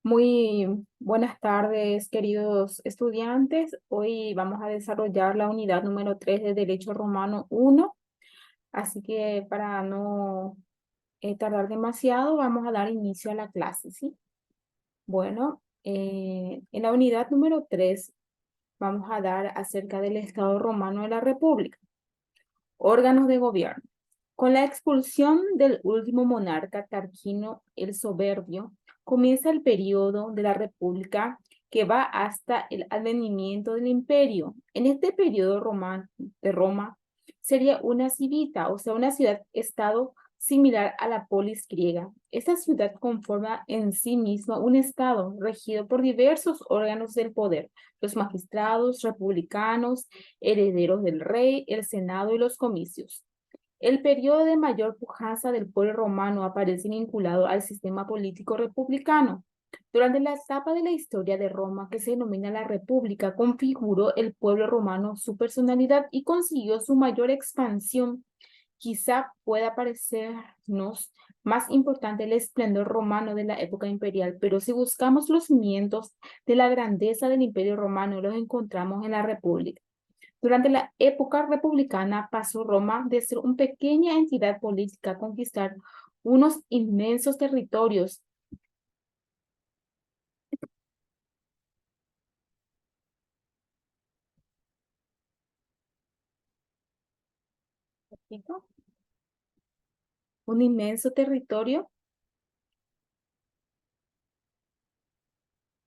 Muy buenas tardes, queridos estudiantes. Hoy vamos a desarrollar la unidad número 3 de Derecho Romano 1. Así que para no tardar demasiado, vamos a dar inicio a la clase, ¿sí? Bueno, en la unidad número 3 vamos a dar acerca del Estado romano de la República. Órganos de gobierno. Con la expulsión del último monarca Tarquino el Soberbio, comienza el periodo de la República que va hasta el advenimiento del imperio. En este periodo de Roma sería una civita, o sea, una ciudad-estado similar a la polis griega. Esta ciudad conforma en sí misma un estado regido por diversos órganos del poder, los magistrados, republicanos, herederos del rey, el senado y los comicios. El periodo de mayor pujanza del pueblo romano aparece vinculado al sistema político republicano. Durante la etapa de la historia de Roma que se denomina la República, configuró el pueblo romano su personalidad y consiguió su mayor expansión. Quizá pueda parecernos más importante el esplendor romano de la época imperial, pero si buscamos los cimientos de la grandeza del imperio romano, los encontramos en la República. Durante la época republicana pasó Roma de ser una pequeña entidad política a conquistar unos inmensos territorios. Un inmenso territorio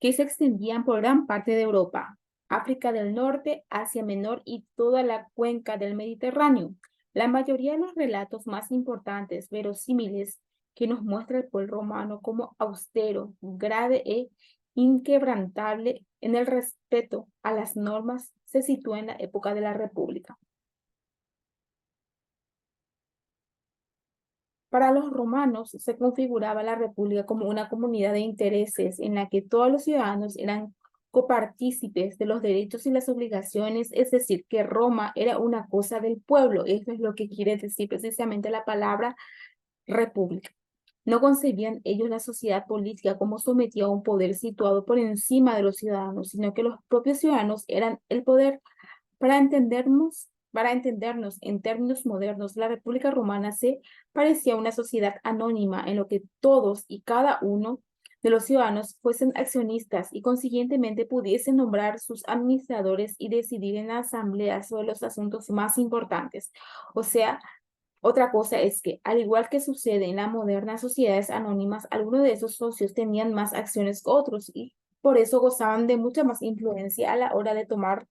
que se extendían por gran parte de Europa, África del Norte, Asia Menor y toda la cuenca del Mediterráneo. La mayoría de los relatos más importantes, verosímiles, que nos muestra el pueblo romano como austero, grave e inquebrantable en el respeto a las normas, se sitúa en la época de la República. Para los romanos se configuraba la república como una comunidad de intereses en la que todos los ciudadanos eran copartícipes de los derechos y las obligaciones, es decir, que Roma era una cosa del pueblo. Eso es lo que quiere decir precisamente la palabra república. No concebían ellos la sociedad política como sometida a un poder situado por encima de los ciudadanos, sino que los propios ciudadanos eran el poder. Para entendernos en términos modernos, la República Romana se parecía a una sociedad anónima en lo que todos y cada uno de los ciudadanos fuesen accionistas y consiguientemente pudiesen nombrar sus administradores y decidir en la asamblea sobre los asuntos más importantes. O sea, otra cosa es que, al igual que sucede en las modernas sociedades anónimas, algunos de esos socios tenían más acciones que otros y por eso gozaban de mucha más influencia a la hora de tomar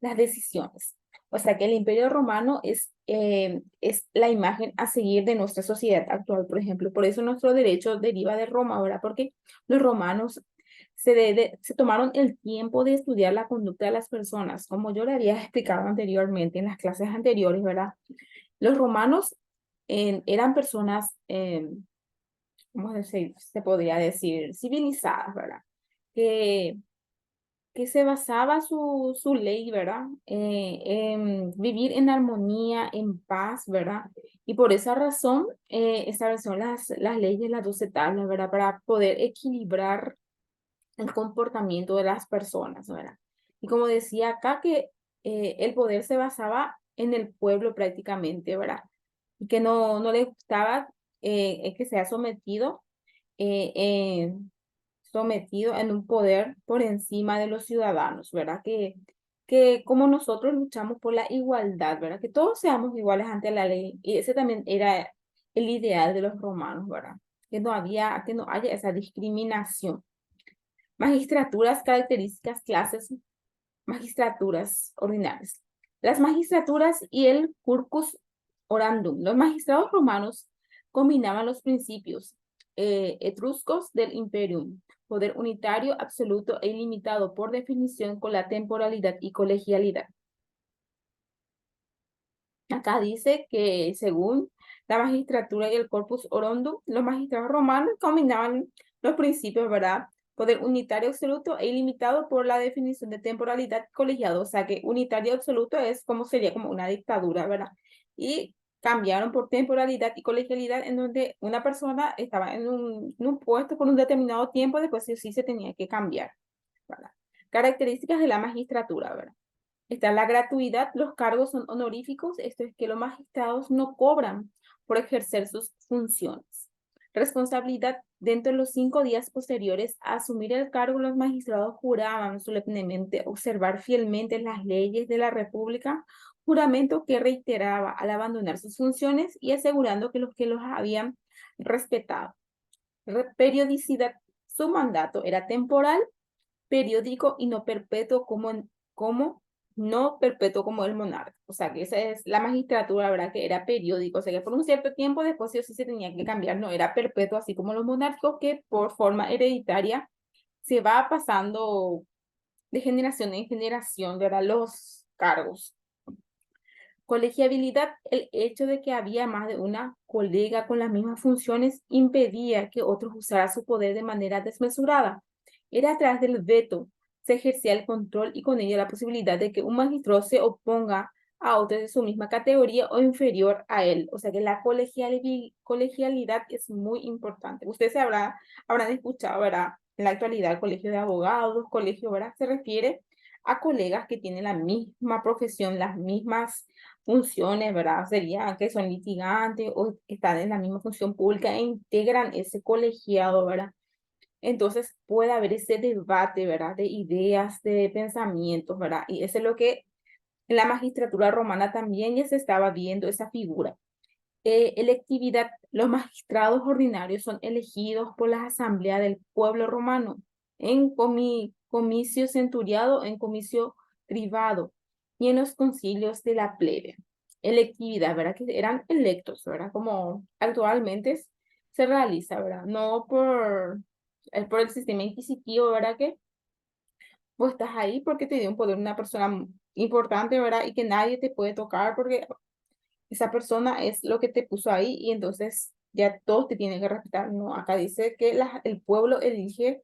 las decisiones. O sea que el Imperio Romano es la imagen a seguir de nuestra sociedad actual, por ejemplo. Por eso nuestro derecho deriva de Roma, ¿verdad? Porque los romanos se tomaron el tiempo de estudiar la conducta de las personas, como yo le había explicado anteriormente en las clases anteriores, ¿verdad? Los romanos eran personas, ¿cómo se podría decir? Civilizadas, ¿verdad? Que, que se basaba su ley, ¿verdad? En vivir en armonía, en paz, ¿verdad? Y por esa razón establecieron las leyes, las 12 tablas, ¿verdad? Para poder equilibrar el comportamiento de las personas, ¿verdad? Y como decía acá, que el poder se basaba en el pueblo prácticamente, ¿verdad? Y que no le gustaba que sea eh, eh, sometido en un poder por encima de los ciudadanos, ¿verdad? Que como nosotros luchamos por la igualdad, ¿verdad? Que todos seamos iguales ante la ley. Y ese también era el ideal de los romanos, ¿verdad? Que no haya esa discriminación. Magistraturas, características, clases, magistraturas ordinarias. Las magistraturas y el curcus orandum. Los magistrados romanos combinaban los principios etruscos del imperium, poder unitario, absoluto e ilimitado por definición con la temporalidad y colegialidad. Acá dice que según la magistratura y el corpus orondum, los magistrados romanos combinaban los principios, ¿verdad? Poder unitario absoluto e ilimitado por la definición de temporalidad colegiado. O sea que unitario absoluto es como sería como una dictadura, ¿verdad? Y cambiaron por temporalidad y colegialidad, en donde una persona estaba en un puesto por un determinado tiempo, después sí o sí se tenía que cambiar, ¿verdad? Características de la magistratura, ¿verdad? Está la gratuidad, los cargos son honoríficos, esto es que los magistrados no cobran por ejercer sus funciones. Responsabilidad, dentro de los 5 días posteriores a asumir el cargo, los magistrados juraban solemnemente observar fielmente las leyes de la República, juramento que reiteraba al abandonar sus funciones y asegurando que los habían respetado. Periodicidad, su mandato era temporal, periódico y no perpetuo como no perpetuo como el monarca. O sea, que esa es la magistratura, ¿verdad? Que era periódico, o sea, que por un cierto tiempo después sí o sí se tenía que cambiar, no era perpetuo, así como los monárquicos, que por forma hereditaria se va pasando de generación en generación, ¿verdad? Los cargos. Colegiabilidad, el hecho de que había más de una colega con las mismas funciones impedía que otros usaran su poder de manera desmesurada. Era a través del veto se ejercía el control y con ello la posibilidad de que un magistrado se oponga a otro de su misma categoría o inferior a él. O sea que la colegialidad es muy importante. Ustedes habrán escuchado, ¿verdad? En la actualidad, el colegio de abogados, colegio, ¿verdad? Se refiere a colegas que tienen la misma profesión, las mismas funciones, ¿verdad? Serían que son litigantes o están en la misma función pública e integran ese colegiado, ¿verdad? Entonces puede haber ese debate, ¿verdad? De ideas, de pensamientos, ¿verdad? Y eso es lo que en la magistratura romana también ya se estaba viendo esa figura. Electividad, los magistrados ordinarios son elegidos por la asamblea del pueblo romano en comicio centuriado, en comicio privado y en los concilios de la plebe. Electividad, ¿verdad? Que eran electos, ¿verdad? Como actualmente se realiza, ¿verdad? No por el sistema inquisitivo, ¿verdad? Que vos estás ahí porque te dio un poder una persona importante, ¿verdad? Y que nadie te puede tocar porque esa persona es lo que te puso ahí y entonces ya todos te tienen que respetar. No, acá dice que el pueblo elige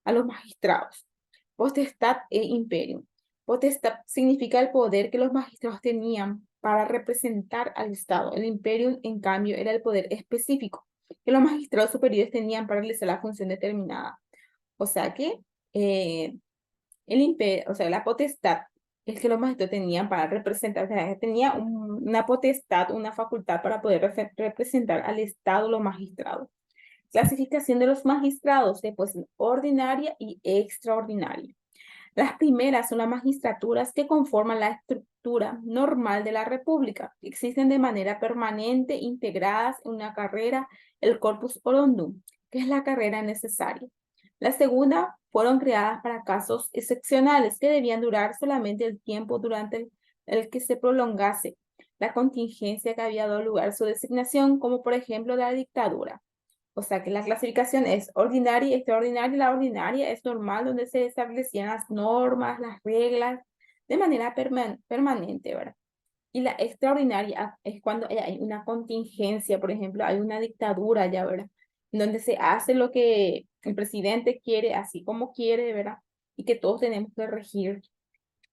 a los magistrados. Potestad e imperio. Potestad significa el poder que los magistrados tenían para representar al Estado. El imperio, en cambio, era el poder específico que los magistrados superiores tenían para realizar la función determinada. O sea que eh, el imperio, o sea, la potestad es que los magistrados tenían para representar, o sea, tenía una potestad, una facultad para poder representar al Estado, los magistrados. Clasificación de los magistrados de pues ordinaria y extraordinaria. Las primeras son las magistraturas que conforman la estructura normal de la República. Existen de manera permanente integradas en una carrera, el corpus orondum, que es la carrera necesaria. La segunda fueron creadas para casos excepcionales que debían durar solamente el tiempo durante el que se prolongase la contingencia que había dado lugar a su designación, como por ejemplo la dictadura. O sea que la clasificación es ordinaria y extraordinaria. La ordinaria es normal, donde se establecían las normas, las reglas de manera permanente, ¿verdad? Y la extraordinaria es cuando hay una contingencia, por ejemplo, hay una dictadura ya, ¿verdad? En donde se hace lo que el presidente quiere, así como quiere, ¿verdad? Y que todos tenemos que regir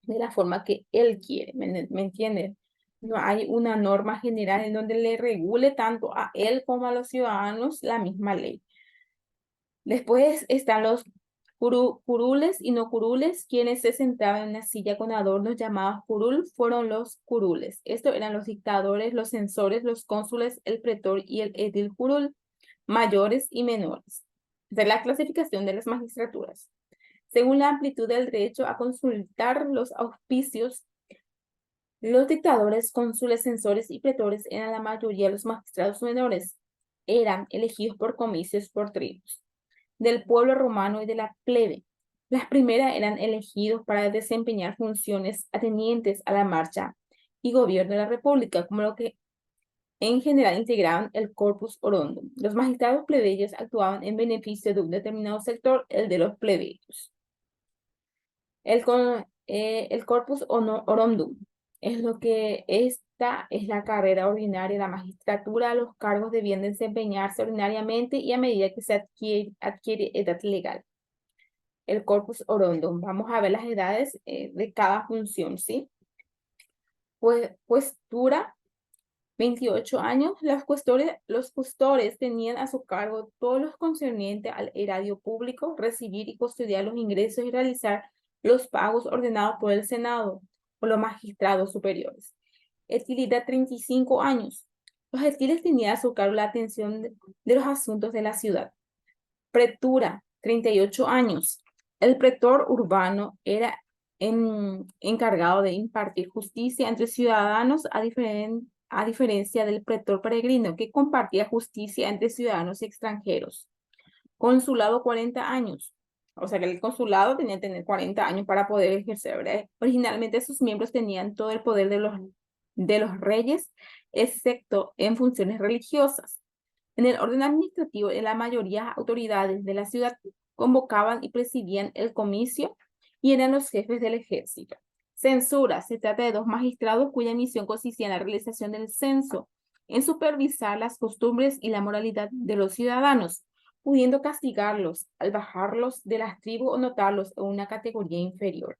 de la forma que él quiere, ¿me entiendes? No hay una norma general en donde le regule tanto a él como a los ciudadanos la misma ley. Después están los curules y no curules, quienes se sentaban en una silla con adornos llamados curul, fueron los curules. Estos eran los dictadores, los censores, los cónsules, el pretor y el edil curul, mayores y menores. De la clasificación de las magistraturas. Según la amplitud del derecho a consultar los auspicios, los dictadores, cónsules, censores y pretores eran la mayoría de los magistrados menores. Eran elegidos por comicios por tribus del pueblo romano y de la plebe. Las primeras eran elegidos para desempeñar funciones atenientes a la marcha y gobierno de la república, como lo que en general integraban el corpus orondum. Los magistrados plebeyos actuaban en beneficio de un determinado sector, el de los plebeyos. El corpus orondum es lo que esta es la carrera ordinaria, la magistratura, los cargos debían desempeñarse ordinariamente y a medida que se adquiere edad legal. El corpus orondum. Vamos a ver las edades de cada función, ¿sí? Pues, postura, 28 años, los custores tenían a su cargo todos los concernientes al erario público, recibir y custodiar los ingresos y realizar los pagos ordenados por el Senado o los magistrados superiores. Estilidad, 35 años. Los estiles tenían a su cargo la atención de los asuntos de la ciudad. Pretura, 38 años. El pretor urbano era encargado de impartir justicia entre ciudadanos a diferencia del pretor peregrino, que compartía justicia entre ciudadanos extranjeros. Consulado, 40 años. O sea que el consulado tenía que tener 40 años para poder ejercer, ¿verdad? Originalmente sus miembros tenían todo el poder de los reyes, excepto en funciones religiosas. En el orden administrativo, la mayoría de autoridades de la ciudad convocaban y presidían el comicio y eran los jefes del ejército. Censura. Se trata de dos magistrados cuya misión consistía en la realización del censo, en supervisar las costumbres y la moralidad de los ciudadanos, pudiendo castigarlos al bajarlos de las tribus o notarlos en una categoría inferior.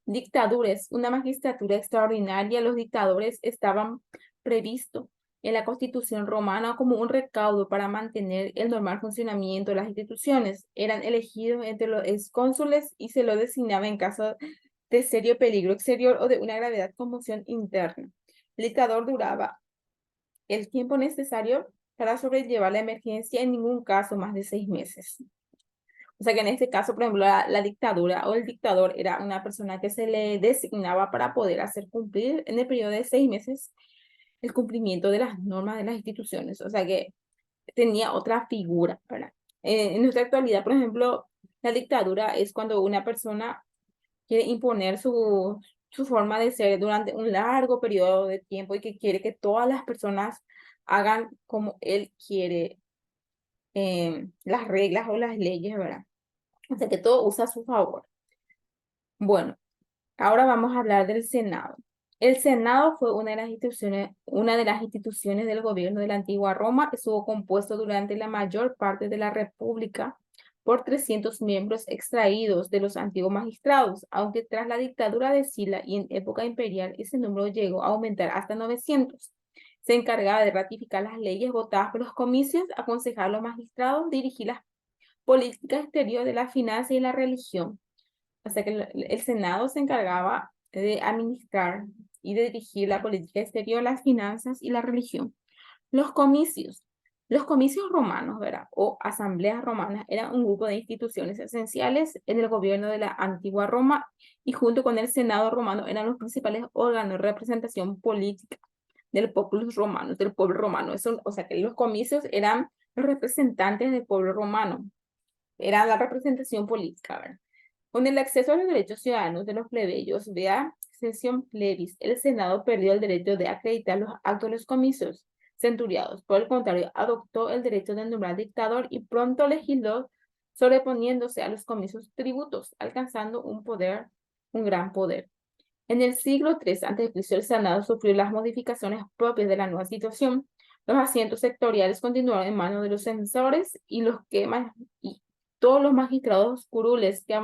Dictaduras. Una magistratura extraordinaria. Los dictadores estaban previstos en la Constitución romana como un recaudo para mantener el normal funcionamiento de las instituciones. Eran elegidos entre los excónsules y se los designaba en caso de serio peligro exterior o de una gravedad conmoción interna. El dictador duraba el tiempo necesario para sobrellevar la emergencia, en ningún caso más de 6 meses. O sea que en este caso, por ejemplo, la dictadura o el dictador era una persona que se le designaba para poder hacer cumplir en el periodo de 6 meses el cumplimiento de las normas de las instituciones. O sea que tenía otra figura, ¿verdad? En nuestra actualidad, por ejemplo, la dictadura es cuando una persona quiere imponer su forma de ser durante un largo periodo de tiempo y que quiere que todas las personas hagan como él quiere las reglas o las leyes, ¿verdad? O sea que todo usa a su favor. Bueno, ahora vamos a hablar del Senado. El Senado fue una de las instituciones del gobierno de la antigua Roma. Estuvo compuesto durante la mayor parte de la República por 300 miembros extraídos de los antiguos magistrados, aunque tras la dictadura de Sila y en época imperial ese número llegó a aumentar hasta 900. Se encargaba de ratificar las leyes votadas por los comicios, aconsejar a los magistrados, dirigir las políticas exteriores de la finanza y la religión. O sea que el Senado se encargaba de administrar y de dirigir la política exterior, las finanzas y la religión. Los comicios. Los comicios romanos, ¿verdad? O asambleas romanas eran un grupo de instituciones esenciales en el gobierno de la antigua Roma y junto con el Senado romano eran los principales órganos de representación política del pueblo romano, del pueblo romano. Eso, o sea que los comicios eran los representantes del pueblo romano, era la representación política, ¿verdad? Con el acceso a los derechos ciudadanos de los plebeyos, vea sesión plebis, el Senado perdió el derecho de acreditar los actos de los comicios centuriados. Por el contrario, adoptó el derecho de nombrar dictador y pronto legisló sobreponiéndose a los comicios tributos, alcanzando un gran poder. En el siglo III a.C., el Senado sufrió las modificaciones propias de la nueva situación. Los asientos sectoriales continuaron en manos de los censores y todos los magistrados curules que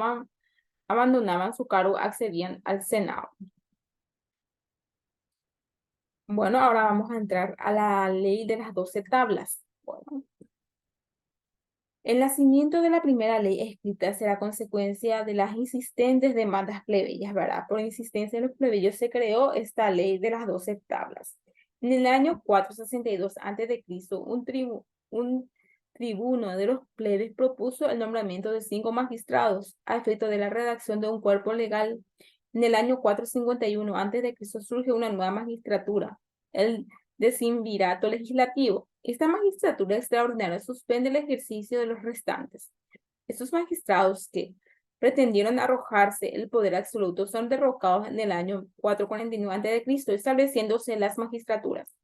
abandonaban su cargo accedían al Senado. Bueno, ahora vamos a entrar a la ley de las 12 tablas. Bueno, el nacimiento de la primera ley escrita será consecuencia de las insistentes demandas plebeyas, ¿verdad? Por insistencia de los plebeyos se creó esta ley de las 12 tablas. En el año 462 a.C., un tribuno de los plebes propuso el nombramiento de 5 magistrados a efecto de la redacción de un cuerpo legal. En el año 451 a.C. surge una nueva magistratura, el decimvirato legislativo. Esta magistratura extraordinaria suspende el ejercicio de los restantes. Estos magistrados que pretendieron arrojarse el poder absoluto son derrocados en el año 449 a.C., estableciéndose las magistraturas.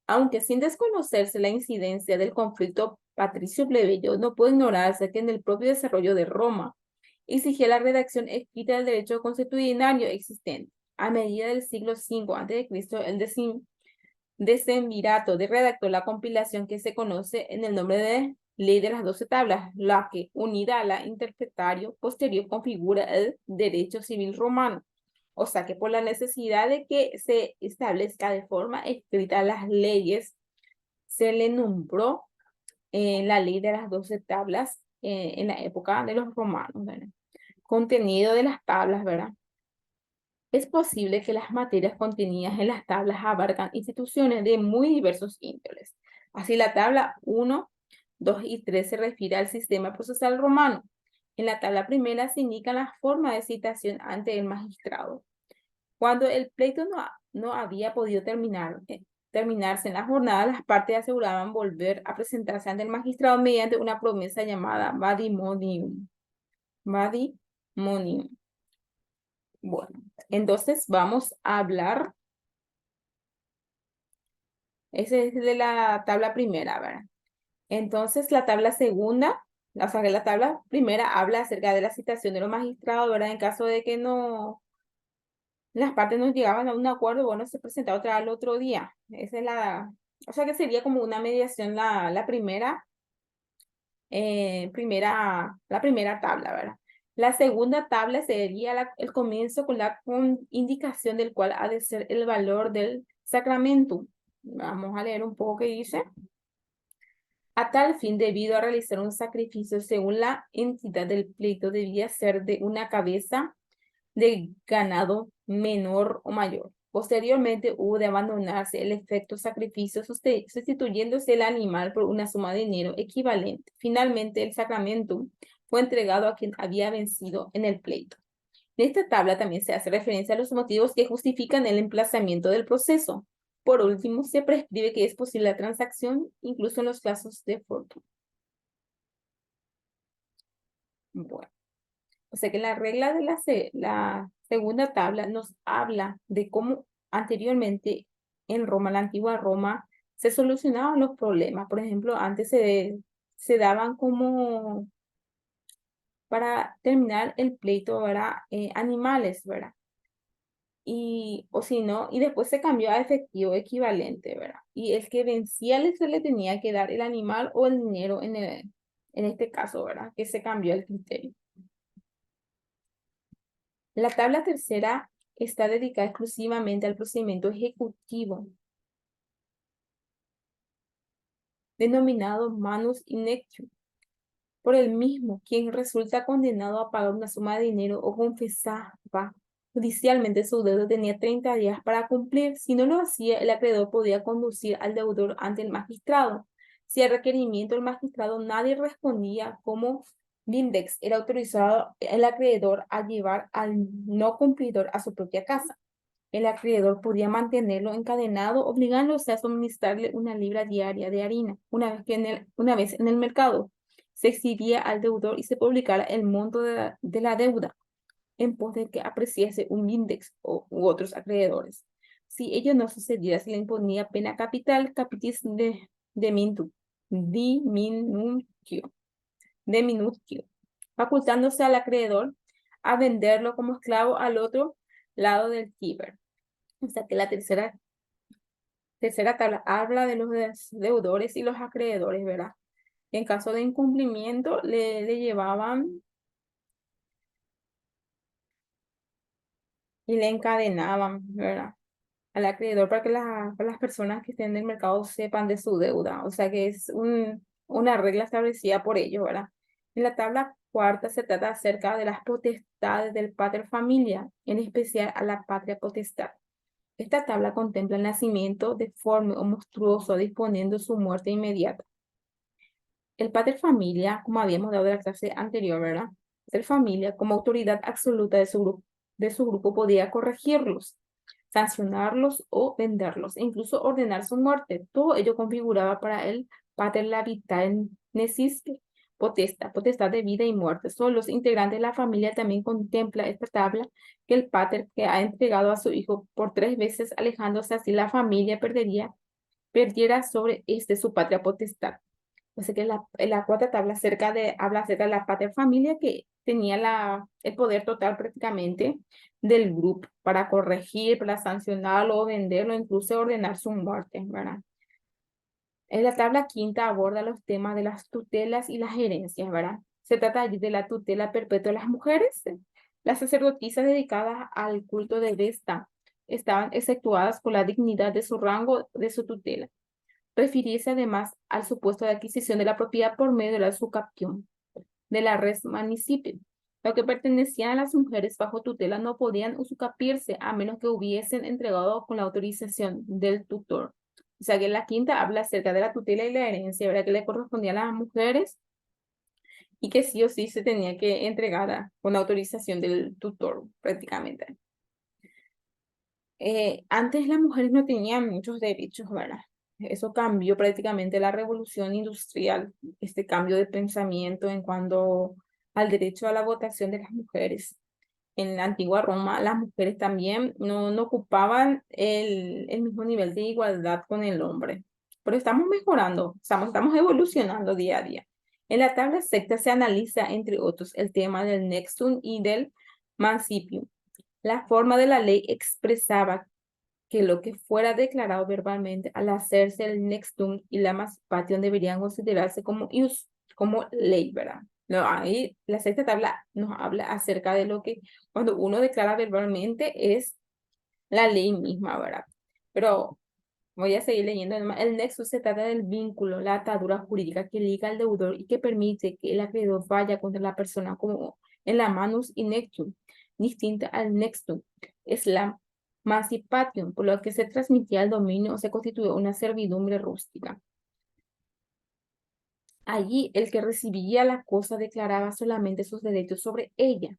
Aunque sin desconocerse la incidencia del conflicto patricio-plebeyo, no puede ignorarse que en el propio desarrollo de Roma exigía la redacción escrita del derecho consuetudinario existente. A medida del siglo V a.C., el decemvirato redactó la compilación que se conoce en el nombre de Ley de las 12 tablas, la que, unida a la interpretario posterior, configura el derecho civil romano. O sea que por la necesidad de que se establezca de forma escrita las leyes, se le nombró la ley de las 12 tablas en la época de los romanos, ¿verdad? Contenido de las tablas, ¿verdad? Es posible que las materias contenidas en las tablas abarcan instituciones de muy diversos índoles. Así la tabla 1, 2 y 3 se refiere al sistema procesal romano. En la tabla primera se indica la forma de citación ante el magistrado. Cuando el pleito no había podido terminarse en la jornada, las partes aseguraban volver a presentarse ante el magistrado mediante una promesa llamada vadimonium. Vadimonium. Bueno, entonces vamos a hablar, ese es de la tabla primera, ¿verdad? Entonces la tabla segunda, o sea que la tabla primera habla acerca de la citación de los magistrados, ¿verdad? En caso de que las partes no llegaban a un acuerdo, bueno, se presenta otra al otro día. Esa es o sea que sería como una mediación la la primera tabla, ¿verdad? La segunda tabla sería el comienzo con la indicación del cual ha de ser el valor del sacramento. Vamos a leer un poco qué dice. A tal fin, debido a realizar un sacrificio según la entidad del pleito, debía ser de una cabeza de ganado menor o mayor. Posteriormente hubo de abandonarse el efecto sacrificio, sustituyéndose el animal por una suma de dinero equivalente. Finalmente, el sacramento fue entregado a quien había vencido en el pleito. En esta tabla también se hace referencia a los motivos que justifican el emplazamiento del proceso. Por último, se prescribe que es posible la transacción incluso en los casos de fortuna. Bueno. O sea que la regla de la segunda tabla nos habla de cómo anteriormente en Roma, la antigua Roma, se solucionaban los problemas. Por ejemplo, antes se daban como para terminar el pleito, ¿verdad? Animales, ¿verdad? O si no, y después se cambió a efectivo equivalente, ¿verdad? Y el que vencía se le tenía que dar el animal o el dinero en este caso, ¿verdad? Que se cambió el criterio. La tabla tercera está dedicada exclusivamente al procedimiento ejecutivo, denominado manus inectio, por el mismo quien resulta condenado a pagar una suma de dinero o confesaba judicialmente su deuda tenía 30 días para cumplir. Si no lo hacía, el acreedor podía conducir al deudor ante el magistrado. Si al requerimiento del magistrado nadie respondía como Vindex, era autorizado el acreedor a llevar al no cumplidor a su propia casa. El acreedor podía mantenerlo encadenado, obligándose a suministrarle una libra diaria de harina. Una vez en el mercado, se exhibía al deudor y se publicara el monto de la deuda en pos de que apreciase un index u otros acreedores. Si ello no sucediera, se le imponía pena capital, capitis de minutio, de minutio, facultándose al acreedor a venderlo como esclavo al otro lado del Tíber. O sea que la tercera tabla habla de los deudores y los acreedores, ¿verdad? En caso de incumplimiento, le llevaban y le encadenaban, ¿verdad? Al acreedor para que para las personas que estén en el mercado sepan de su deuda. O sea que es una regla establecida por ellos, ¿verdad? En la tabla cuarta se trata acerca de las potestades del pater familia, en especial a la patria potestad. Esta tabla contempla el nacimiento deforme o monstruoso, disponiendo su muerte inmediata. El pater familia, como habíamos dado en la clase anterior, ¿verdad? El familia, como autoridad absoluta de su grupo, podía corregirlos, sancionarlos o venderlos, e incluso ordenar su muerte. Todo ello configuraba para el pater la necis potestad de vida y muerte. Solo los integrantes de la familia también contempla esta tabla que el pater que ha entregado a su hijo por 3 veces, alejándose así la familia perdiera sobre su patria potestad. O sea que la cuarta tabla habla acerca de la pater familia que tenía el poder total prácticamente del grupo para corregir, para sancionarlo, venderlo, incluso ordenar su muerte, ¿verdad? En la tabla quinta aborda los temas de las tutelas y las herencias, ¿verdad? Se trata allí de la tutela perpetua de las mujeres, Las sacerdotisas dedicadas al culto de Vesta estaban exceptuadas por la dignidad de su rango de su tutela. Refiriese además al supuesto de adquisición de la propiedad por medio de la usucapión de la res manicipio. Lo que pertenecía a las mujeres bajo tutela no podían usucapiarse a menos que hubiesen entregado con la autorización del tutor. O sea que la quinta habla acerca de la tutela y la herencia, ¿verdad? Que le correspondía a las mujeres y que sí o sí se tenía que entregar con la autorización del tutor prácticamente. Antes las mujeres no tenían muchos derechos, ¿verdad? Eso cambió prácticamente la revolución industrial, este cambio de pensamiento en cuanto al derecho a la votación de las mujeres. En la antigua Roma, las mujeres también no ocupaban el mismo nivel de igualdad con el hombre. Pero estamos mejorando, estamos evolucionando día a día. En la tabla sexta se analiza, entre otros, el tema del nextum y del mancipium. La forma de la ley expresaba que lo que fuera declarado verbalmente al hacerse el nextum y la emancipación deberían considerarse como como ley, ¿verdad? No, ahí la sexta tabla nos habla acerca de lo que cuando uno declara verbalmente es la ley misma, ¿verdad? Pero voy a seguir leyendo. El nexus se trata del vínculo, la atadura jurídica que liga al deudor y que permite que el acreedor vaya contra la persona como en la manus in nextum, distinta al nextum. Es la mancipation, por lo que se transmitía el dominio o se constituye una servidumbre rústica. Allí el que recibía la cosa declaraba solamente sus derechos sobre ella.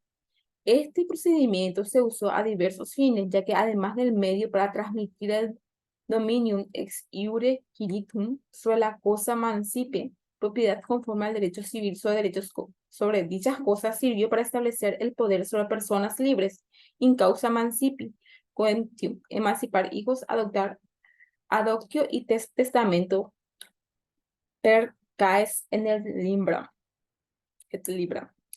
Este procedimiento se usó a diversos fines, ya que además del medio para transmitir el dominium ex iure quiritum sobre la cosa mancipe, propiedad conforme al derecho civil sobre derechos sobre dichas cosas, sirvió para establecer el poder sobre personas libres, in causa mancipi, coentium, emancipar hijos, adoptar adoptio y testamento per caes en el libra.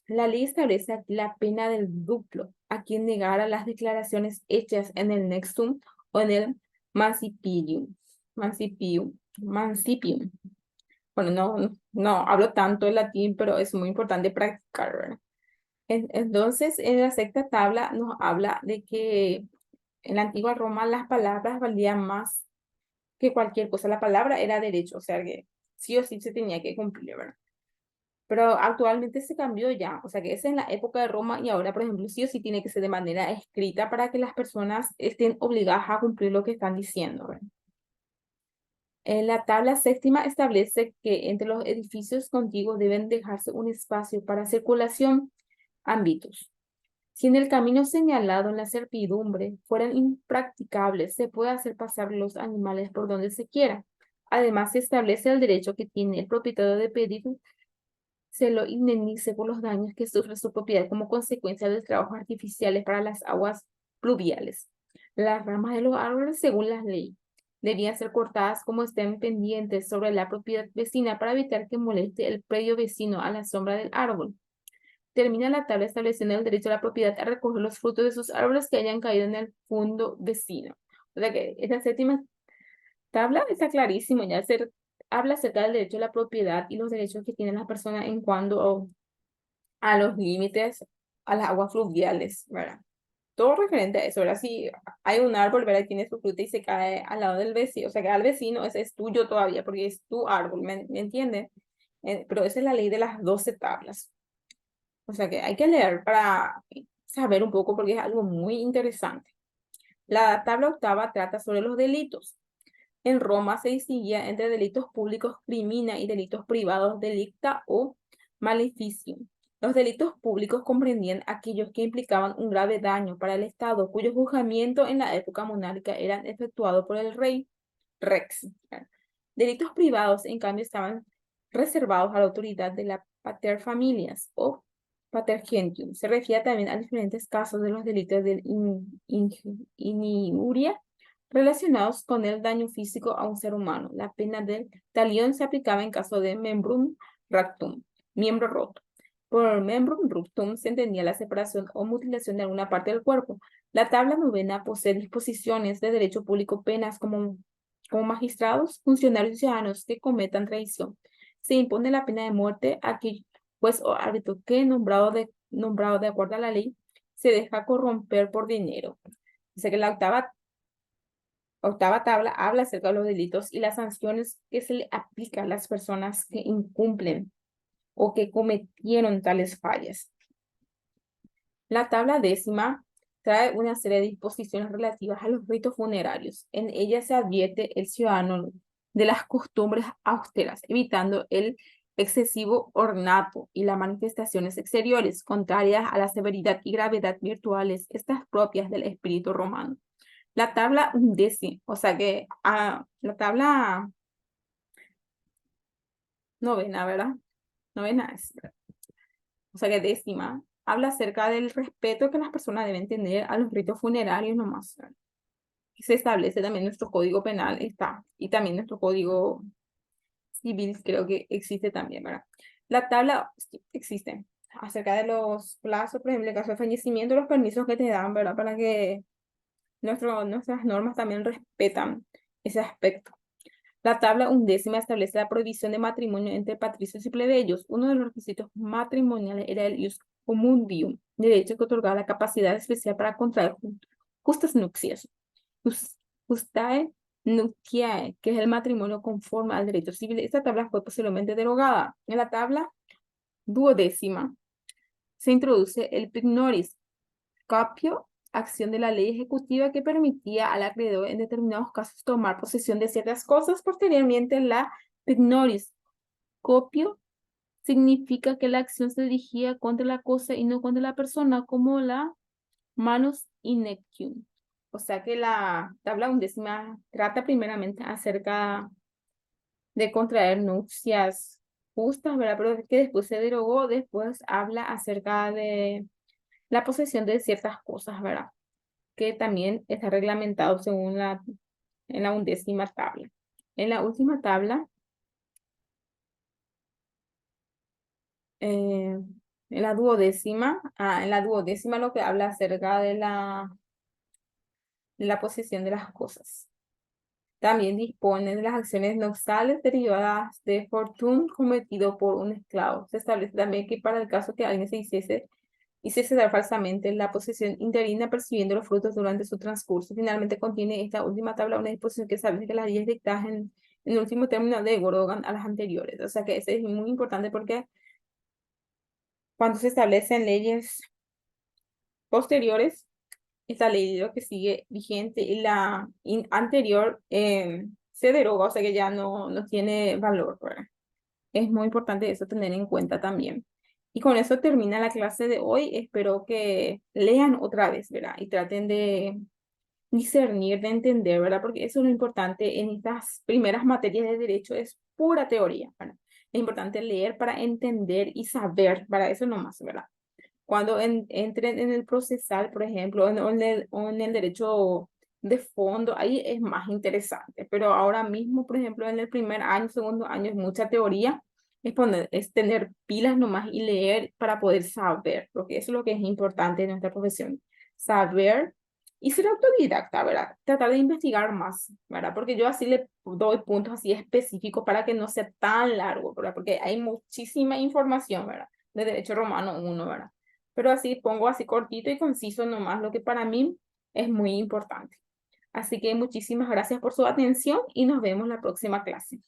La ley establece aquí la pena del duplo a quien negara las declaraciones hechas en el nextum o en el mancipium. Mancipium. Bueno, no hablo tanto el latín, pero es muy importante practicar, ¿verdad? Entonces, en la sexta tabla nos habla de que en la antigua Roma las palabras valían más que cualquier cosa. La palabra era derecho, o sea que sí o sí se tenía que cumplir, ¿verdad? Pero actualmente se cambió ya, o sea que es en la época de Roma y ahora, por ejemplo, sí o sí tiene que ser de manera escrita para que las personas estén obligadas a cumplir lo que están diciendo, ¿verdad? La tabla séptima establece que entre los edificios contiguos deben dejarse un espacio para circulación, ámbitos. Si en el camino señalado en la servidumbre fueran impracticables, se puede hacer pasar los animales por donde se quiera. Además, se establece el derecho que tiene el propietario de pedir se lo indemnice por los daños que sufre su propiedad como consecuencia de los trabajos artificiales para las aguas pluviales. Las ramas de los árboles, según la ley, debían ser cortadas como estén pendientes sobre la propiedad vecina para evitar que moleste el predio vecino a la sombra del árbol. Termina la tabla estableciendo el derecho a la propiedad a recoger los frutos de sus árboles que hayan caído en el fondo vecino. O sea que esta séptima tabla está clarísimo, ya habla acerca del derecho a la propiedad y los derechos que tienen las personas en cuanto a los límites a las aguas fluviales, ¿verdad? Todo referente a eso, ¿verdad? Si hay un árbol, ¿verdad? Tiene su fruta y se cae al lado del vecino, o sea, que al vecino ese es tuyo todavía porque es tu árbol, ¿me entiendes? Pero esa es la ley de las 12 tablas. O sea, que hay que leer para saber un poco porque es algo muy interesante. La tabla octava trata sobre los delitos. En Roma se distinguía entre delitos públicos crimina y delitos privados delicta o maleficium. Los delitos públicos comprendían aquellos que implicaban un grave daño para el Estado, cuyo juzgamiento en la época monárquica eran efectuado por el rey Rex. Delitos privados, en cambio, estaban reservados a la autoridad de la pater familias o pater gentium. Se refiere también a diferentes casos de los delitos de injuria relacionados con el daño físico a un ser humano. La pena del talión se aplicaba en caso de membrum ruptum, miembro roto. Por membrum ruptum se entendía la separación o mutilación de alguna parte del cuerpo. La tabla novena posee disposiciones de derecho público, penas como magistrados, funcionarios y ciudadanos que cometan traición. Se impone la pena de muerte a aquel juez o árbitro que, nombrado de acuerdo a la ley, se deja corromper por dinero. Dice que la octava tabla habla acerca de los delitos y las sanciones que se le aplican a las personas que incumplen o que cometieron tales fallas. La tabla décima trae una serie de disposiciones relativas a los ritos funerarios. En ella se advierte el ciudadano de las costumbres austeras, evitando el excesivo ornato y las manifestaciones exteriores, contrarias a la severidad y gravedad virtuales, estas propias del espíritu romano. La tabla undécima, o sea que la tabla novena, ¿verdad? Novena es, o sea que décima, habla acerca del respeto que las personas deben tener a los ritos funerarios nomás, ¿verdad? Y se establece también nuestro código penal, está, y también nuestro código civil, creo que existe también, ¿verdad? La tabla sí, existe acerca de los plazos, por ejemplo, en caso de fallecimiento, los permisos que te dan, ¿verdad? Para que nuestras normas también respetan ese aspecto. La tabla undécima establece la prohibición de matrimonio entre patricios y plebeyos. Uno de los requisitos matrimoniales era el ius commundium, derecho que otorgaba la capacidad especial para contraer justas nupcias. Justae nuptiae, que es el matrimonio conforme al derecho civil. Esta tabla fue posiblemente derogada. En la tabla duodécima se introduce el pignoris, capio, acción de la ley ejecutiva que permitía al acreedor en determinados casos tomar posesión de ciertas cosas. Posteriormente, la pignoris, copio, significa que la acción se dirigía contra la cosa y no contra la persona, como la manus inectium. O sea que la tabla undécima trata primeramente acerca de contraer nupcias justas, ¿verdad? Pero que después se derogó, después habla acerca de la posesión de ciertas cosas, ¿verdad? Que también está reglamentado según en la undécima tabla. En la última tabla, en la duodécima lo que habla acerca de la posesión de las cosas. También dispone de las acciones nupciales derivadas de fortuna cometido por un esclavo. Se establece también que para el caso que alguien se hiciese dar falsamente la posesión interina percibiendo los frutos durante su transcurso. Finalmente contiene esta última tabla una disposición que establece que las leyes dictadas en el último término derogan a las anteriores. O sea que ese es muy importante porque cuando se establecen leyes posteriores, esta ley lo que sigue vigente y la anterior se deroga, o sea que ya no tiene valor, ¿verdad? Es muy importante eso tener en cuenta también. Y con eso termina la clase de hoy. Espero que lean otra vez, ¿verdad? Y traten de discernir, de entender, ¿verdad? Porque eso es lo importante en estas primeras materias de derecho, es pura teoría, ¿verdad? Es importante leer para entender y saber, para eso nomás, ¿verdad? Cuando entren en el procesal, por ejemplo, o en el derecho de fondo, ahí es más interesante. Pero ahora mismo, por ejemplo, en el primer año, segundo año, es mucha teoría, es tener pilas nomás y leer para poder saber, porque eso es lo que es importante en nuestra profesión, saber y ser autodidacta, ¿verdad? Tratar de investigar más, ¿verdad? Porque yo así le doy puntos así específicos para que no sea tan largo, ¿verdad? Porque hay muchísima información, ¿verdad? De derecho romano uno, ¿verdad? Pero así pongo así cortito y conciso nomás lo que para mí es muy importante. Así que muchísimas gracias por su atención y nos vemos la próxima clase.